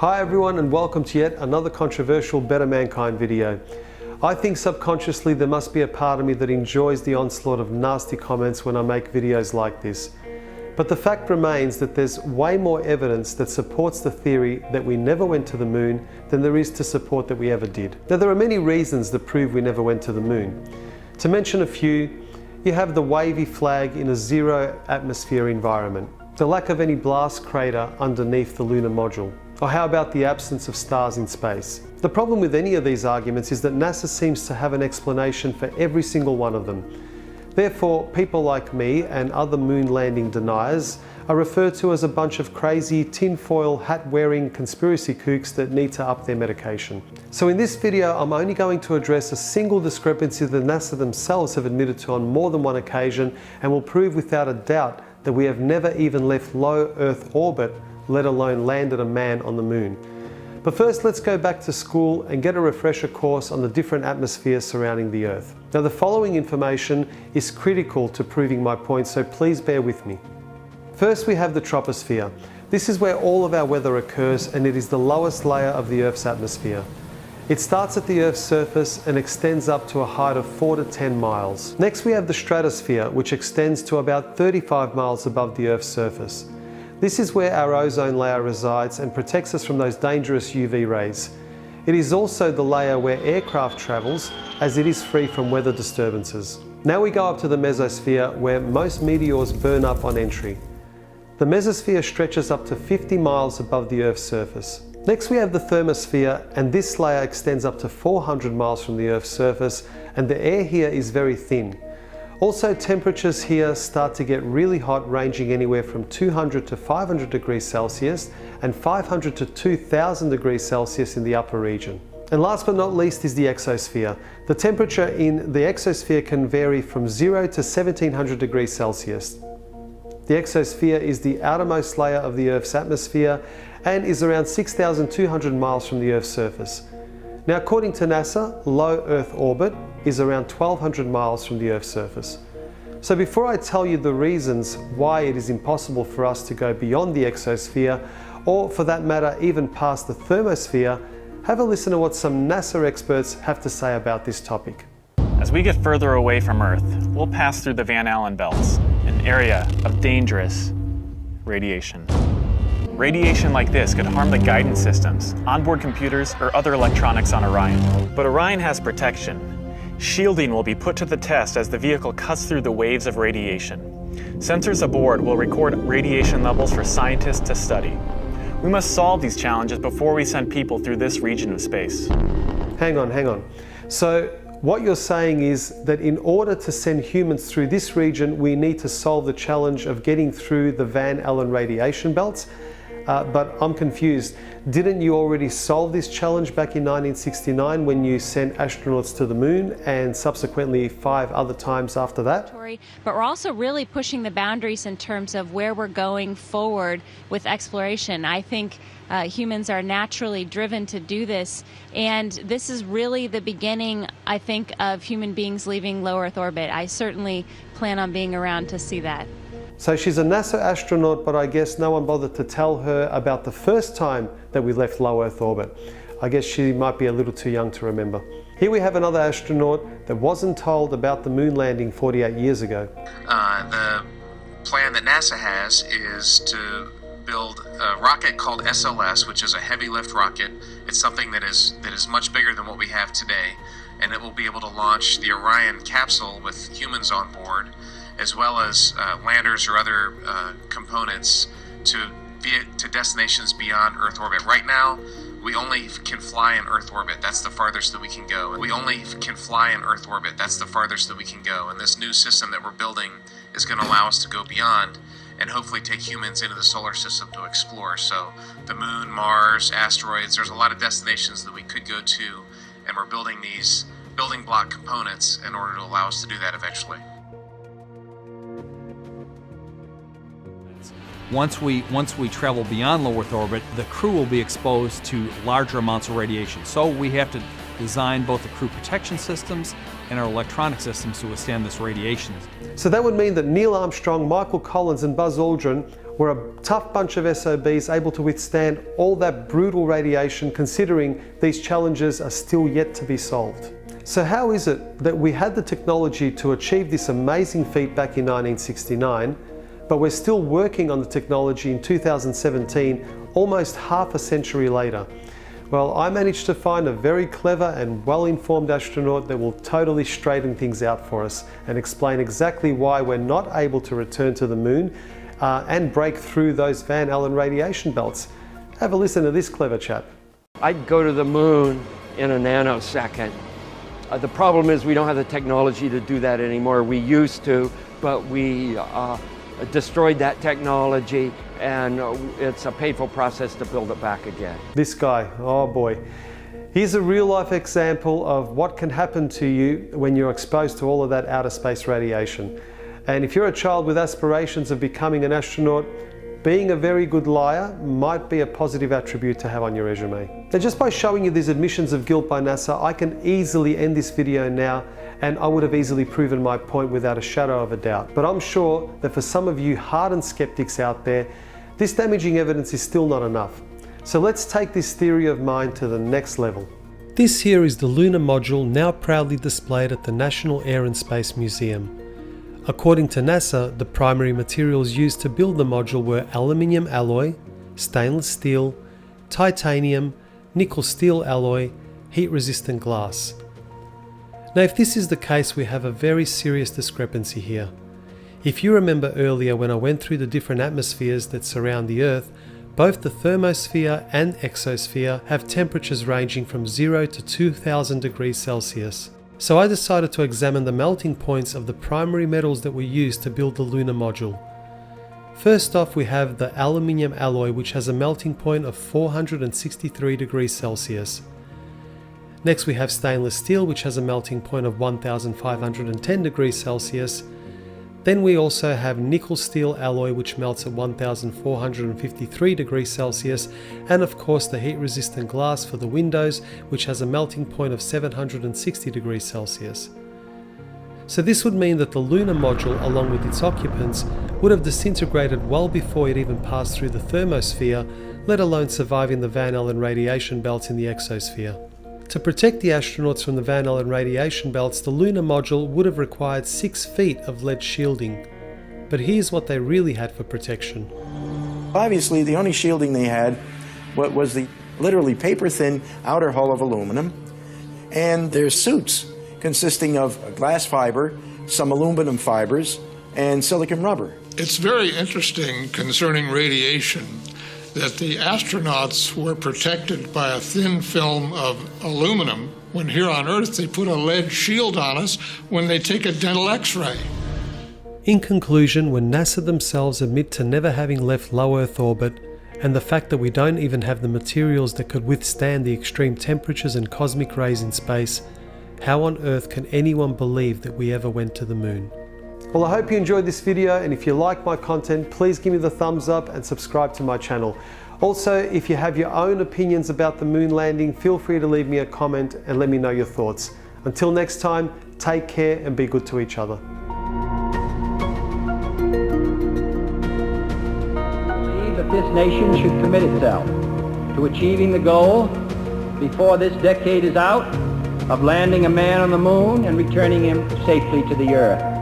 Hi everyone, and welcome to yet another controversial Better Mankind video. I think subconsciously there must be a part of me that enjoys the onslaught of nasty comments when I make videos like this. But the fact remains that there's way more evidence that supports the theory that we never went to the moon than there is to support that we ever did. Now there are many reasons that prove we never went to the moon. To mention a few, you have the wavy flag in a zero atmosphere environment, the lack of any blast crater underneath the lunar module, or how about the absence of stars in space? The problem with any of these arguments is that NASA seems to have an explanation for every single one of them. Therefore, people like me and other moon landing deniers are referred to as a bunch of crazy tinfoil hat-wearing conspiracy kooks that need to up their medication. So in this video, I'm only going to address a single discrepancy that NASA themselves have admitted to on more than one occasion, and will prove without a doubt that we have never even left low Earth orbit, let alone landed a man on the moon. But first, let's go back to school and get a refresher course on the different atmospheres surrounding the Earth. Now, the following information is critical to proving my point, so please bear with me. First, we have the troposphere. This is where all of our weather occurs, and it is the lowest layer of the Earth's atmosphere. It starts at the Earth's surface and extends up to a height of 4 to 10 miles. Next, we have the stratosphere, which extends to about 35 miles above the Earth's surface. This is where our ozone layer resides and protects us from those dangerous UV rays. It is also the layer where aircraft travels, as it is free from weather disturbances. Now we go up to the mesosphere, where most meteors burn up on entry. The mesosphere stretches up to 50 miles above the Earth's surface. Next we have the thermosphere, and this layer extends up to 400 miles from the Earth's surface, and the air here is very thin. Also, temperatures here start to get really hot, ranging anywhere from 200 to 500 degrees Celsius and 500 to 2000 degrees Celsius in the upper region. And last but not least is the exosphere. The temperature in the exosphere can vary from 0 to 1700 degrees Celsius. The exosphere is the outermost layer of the Earth's atmosphere and is around 6,200 miles from the Earth's surface. Now, according to NASA, low Earth orbit is around 1,200 miles from the Earth's surface. So before I tell you the reasons why it is impossible for us to go beyond the exosphere, or for that matter even past the thermosphere, have a listen to what some NASA experts have to say about this topic. As we get further away from Earth, we'll pass through the Van Allen belts, an area of dangerous radiation. Radiation like this could harm the guidance systems, onboard computers, or other electronics on Orion. But Orion has protection. Shielding will be put to the test as the vehicle cuts through the waves of radiation. Sensors aboard will record radiation levels for scientists to study. We must solve these challenges before we send people through this region of space. Hang on. So what you're saying is that in order to send humans through this region, we need to solve the challenge of getting through the Van Allen radiation belts? But I'm confused. Didn't you already solve this challenge back in 1969 when you sent astronauts to the moon, and subsequently 5 other times after that? But we're also really pushing the boundaries in terms of where we're going forward with exploration. I think humans are naturally driven to do this, and this is really the beginning, I think, of human beings leaving low Earth orbit. I certainly plan on being around to see that. So she's a NASA astronaut, but I guess no one bothered to tell her about the first time that we left low Earth orbit. I guess she might be a little too young to remember. Here we have another astronaut that wasn't told about the moon landing 48 years ago. The plan that NASA has is to build a rocket called SLS, which is a heavy lift rocket. It's something that is much bigger than what we have today, and it will be able to launch the Orion capsule with humans on board, as well as landers or other components to destinations beyond Earth orbit. Right now, we only can fly in Earth orbit. That's the farthest that we can go. And this new system that we're building is going to allow us to go beyond and hopefully take humans into the solar system to explore. So the moon, Mars, asteroids, there's a lot of destinations that we could go to, and we're building these building block components in order to allow us to do that eventually. Once we travel beyond low Earth orbit, the crew will be exposed to larger amounts of radiation. So we have to design both the crew protection systems and our electronic systems to withstand this radiation. So that would mean that Neil Armstrong, Michael Collins and Buzz Aldrin We're a tough bunch of SOBs able to withstand all that brutal radiation, considering these challenges are still yet to be solved. So how is it that we had the technology to achieve this amazing feat back in 1969, but we're still working on the technology in 2017, almost half a century later? Well, I managed to find a very clever and well-informed astronaut that will totally straighten things out for us and explain exactly why we're not able to return to the moon and break through those Van Allen radiation belts. Have a listen to this clever chap. I'd go to the moon in a nanosecond. The problem is we don't have the technology to do that anymore. We used to, but we destroyed that technology, and it's a painful process to build it back again. This guy, oh boy. Here's a real-life example of what can happen to you when you're exposed to all of that outer space radiation. And if you're a child with aspirations of becoming an astronaut, being a very good liar might be a positive attribute to have on your resume. Now, just by showing you these admissions of guilt by NASA, I can easily end this video now, and I would have easily proven my point without a shadow of a doubt. But I'm sure that for some of you hardened skeptics out there, this damaging evidence is still not enough. So let's take this theory of mine to the next level. This here is the lunar module now proudly displayed at the National Air and Space Museum. According to NASA, the primary materials used to build the module were aluminium alloy, stainless steel, titanium, nickel steel alloy, heat-resistant glass. Now, if this is the case, we have a very serious discrepancy here. If you remember earlier when I went through the different atmospheres that surround the Earth, both the thermosphere and exosphere have temperatures ranging from 0 to 2000 degrees Celsius. So I decided to examine the melting points of the primary metals that were used to build the lunar module. First off, we have the aluminium alloy, which has a melting point of 463 degrees Celsius. Next, we have stainless steel, which has a melting point of 1510 degrees Celsius. Then we also have nickel steel alloy, which melts at 1453 degrees Celsius, and of course the heat resistant glass for the windows, which has a melting point of 760 degrees Celsius. So this would mean that the lunar module, along with its occupants, would have disintegrated well before it even passed through the thermosphere, let alone surviving the Van Allen radiation belts in the exosphere. To protect the astronauts from the Van Allen radiation belts, the lunar module would have required 6 feet of lead shielding. But here's what they really had for protection. Obviously, the only shielding they had was the literally paper-thin outer hull of aluminum, and their suits consisting of glass fiber, some aluminum fibers, and silicon rubber. It's very interesting concerning radiation that the astronauts were protected by a thin film of aluminum, when here on Earth they put a lead shield on us when they take a dental X-ray. In conclusion, when NASA themselves admit to never having left low Earth orbit, and the fact that we don't even have the materials that could withstand the extreme temperatures and cosmic rays in space, how on earth can anyone believe that we ever went to the moon? Well, I hope you enjoyed this video, and if you like my content, please give me the thumbs up and subscribe to my channel. Also, if you have your own opinions about the moon landing, feel free to leave me a comment and let me know your thoughts. Until next time, take care and be good to each other. I believe that this nation should commit itself to achieving the goal, before this decade is out, of landing a man on the moon and returning him safely to the Earth.